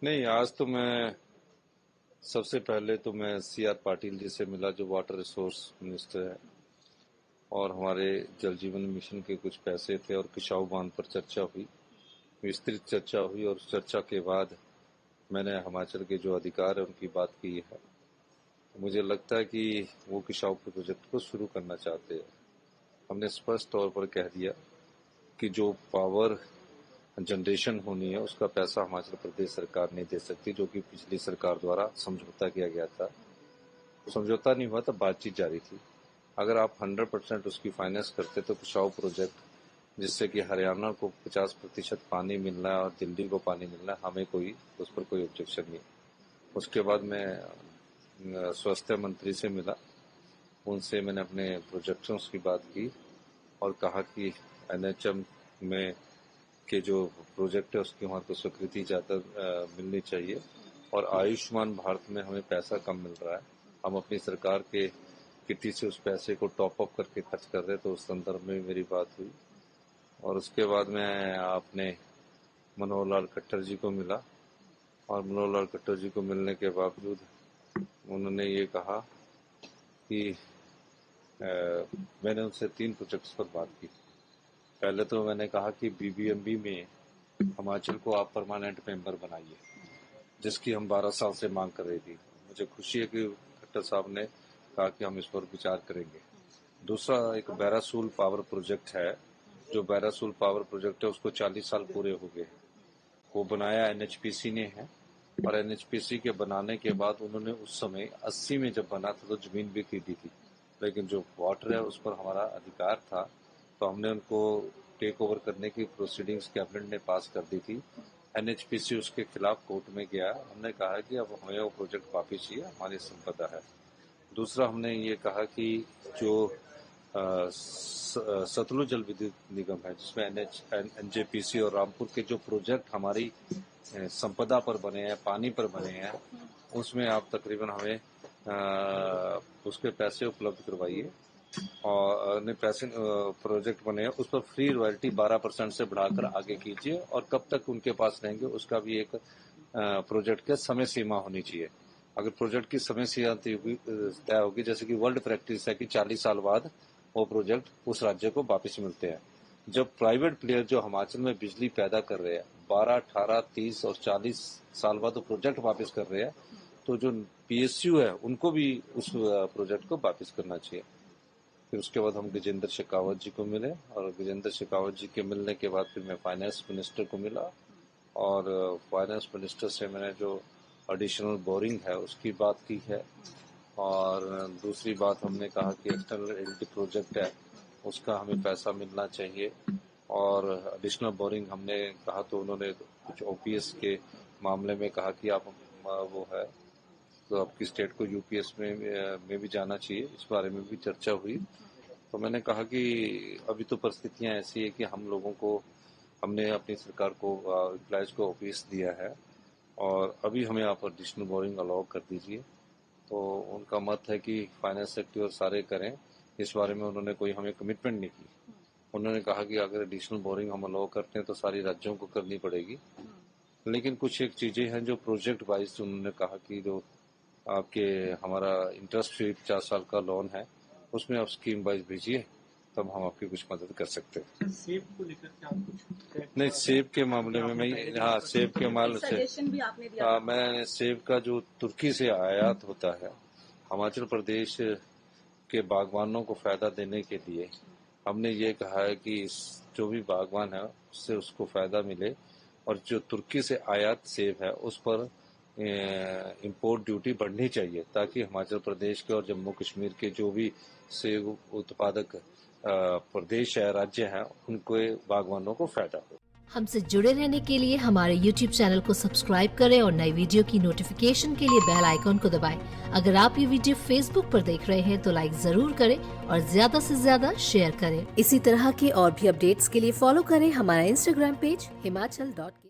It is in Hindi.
नहीं, आज तो मैं सबसे पहले तो मैं CR पाटिल जी से मिला, जो वाटर रिसोर्स मिनिस्टर है, और हमारे जल जीवन मिशन के कुछ पैसे थे और किशाऊ बांध पर चर्चा हुई, विस्तृत चर्चा हुई। और चर्चा के बाद मैंने हिमाचल के जो अधिकार है उनकी बात की है। मुझे लगता है कि वो किशाऊ के प्रोजेक्ट को शुरू करना चाहते हैं। हमने स्पष्ट तौर पर कह दिया कि जो पावर जनरेशन होनी है उसका पैसा हिमाचल प्रदेश सरकार नहीं दे सकती, जो कि पिछली सरकार द्वारा समझौता किया गया था। समझौता नहीं हुआ था, बातचीत जारी थी। अगर आप 100% उसकी फाइनेंस करते तो किशाऊ प्रोजेक्ट, जिससे कि हरियाणा को 50% पानी मिलना है और दिल्ली को पानी मिलना है, हमें उस पर कोई ऑब्जेक्शन नहीं। उसके बाद मैं स्वास्थ्य मंत्री से मिला, उनसे मैंने अपने प्रोजेक्शंस की बात की और कहा कि NHM में के जो प्रोजेक्ट है उसकी हमारे को स्वीकृति ज़्यादा मिलनी चाहिए। और आयुष्मान भारत में हमें पैसा कम मिल रहा है, हम अपनी सरकार के किटी से उस पैसे को टॉप अप करके खर्च कर रहे हैं, तो उस संदर्भ में मेरी बात हुई। और उसके बाद मैं आपने मनोहर लाल खट्टर जी को मिला, और मनोहर लाल खट्टर जी को मिलने के बावजूद उन्होंने ये कहा कि मैंने उनसे 3 प्रोजेक्ट्स पर बात की। पहले तो मैंने कहा कि BBMB में हिमाचल को आप परमानेंट मेंबर बनाइए, जिसकी हम 12 साल से मांग कर रही थी। मुझे खुशी है कि खट्टर साहब ने कहा कि हम इस पर विचार करेंगे। दूसरा एक बैरासूल पावर प्रोजेक्ट है, जो बैरासूल पावर प्रोजेक्ट है उसको 40 साल पूरे हो गए। वो बनाया NHPC ने है, और NHPC के बनाने के बाद उन्होंने उस समय 80 में जब बना था तो जमीन भी खरीदी थी, लेकिन जो वाटर है उस पर हमारा अधिकार था, तो हमने उनको टेक ओवर करने की प्रोसीडिंग्स कैबिनेट ने पास कर दी थी। NHPC उसके खिलाफ कोर्ट में गया। हमने कहा कि अब हमें वो प्रोजेक्ट वापिस चाहिए, हमारी संपदा है। दूसरा हमने ये कहा कि जो सतलुज जल विद्युत निगम है, जिसमें NJPC और रामपुर के जो प्रोजेक्ट हमारी संपदा पर बने हैं, पानी पर बने हैं, उसमें आप तकरीबन हमें उसके पैसे उपलब्ध करवाइए। और पैसे प्रोजेक्ट बने हैं उस पर फ्री रॉयल्टी 12% से बढ़ाकर आगे कीजिए, और कब तक उनके पास रहेंगे उसका भी एक प्रोजेक्ट के समय सीमा होनी चाहिए। अगर प्रोजेक्ट की समय सीमा तय होगी, जैसे कि वर्ल्ड प्रैक्टिस है कि 40 साल बाद वो प्रोजेक्ट उस राज्य को वापस मिलते हैं। जब प्राइवेट प्लेयर जो हिमाचल में बिजली पैदा कर रहे हैं 12, 18, 30 और 40 साल बाद वो प्रोजेक्ट वापस कर रहे हैं, तो जो PSU है उनको भी उस प्रोजेक्ट को वापस करना चाहिए। फिर उसके बाद हम गजेंद्र शेखावत जी को मिले, और गजेंद्र शेखावत जी के मिलने के बाद फिर मैं फाइनेंस मिनिस्टर को मिला, और फाइनेंस मिनिस्टर से मैंने जो एडिशनल बोरिंग है उसकी बात की है। और दूसरी बात हमने कहा कि एक्सटर्नल एलिजिबिलिटी प्रोजेक्ट है उसका हमें पैसा मिलना चाहिए, और एडिशनल बोरिंग हमने कहा तो उन्होंने कुछ OPS के मामले में कहा कि आप वो है तो आपकी स्टेट को UPS में भी जाना चाहिए, इस बारे में भी चर्चा हुई। तो मैंने कहा कि अभी तो परिस्थितियां ऐसी है कि हमने अपनी सरकार को एम्प्लॉयज को OPS दिया है, और अभी हमें आप एडिशनल बोरिंग अलाउ कर दीजिए। तो उनका मत है कि फाइनेंस सेक्टर सारे करें, इस बारे में उन्होंने कोई हमें कमिटमेंट नहीं की। उन्होंने कहा कि अगर एडिशनल बोरिंग हम अलाउ करते हैं तो सारी राज्यों को करनी पड़ेगी, लेकिन कुछ एक चीजें हैं जो प्रोजेक्ट वाइज उन्होंने कहा कि जो आपके हमारा इंटरेस्ट फ्री 50 साल का लोन है उसमें आप स्कीम वाइज भेजिए, तब हम आपकी कुछ मदद कर सकते हैं। सेब को लेकर के आप कुछ नहीं, सेब के मामले में मैं सेब के मामले से मैं सेब का जो तुर्की से आयात होता है, हिमाचल प्रदेश के बागवानों को फायदा देने के लिए हमने ये कहा है कि जो भी बागवान है उससे उसको फायदा मिले, और जो तुर्की से आयात सेब है उस पर इंपोर्ट ड्यूटी बढ़नी चाहिए, ताकि हिमाचल प्रदेश के और जम्मू कश्मीर के जो भी सेब उत्पादक प्रदेश है, राज्य है, उनको बागवानों को फायदा हो। हमसे जुड़े रहने के लिए हमारे YouTube चैनल को सब्सक्राइब करें और नई वीडियो की नोटिफिकेशन के लिए बेल आइकॉन को दबाएं। अगर आप ये वीडियो Facebook पर देख रहे हैं तो लाइक जरूर करें और ज्यादा से ज्यादा शेयर करें। इसी तरह के और भी अपडेट्स के लिए फॉलो करें हमारा Instagram पेज himachal.ke।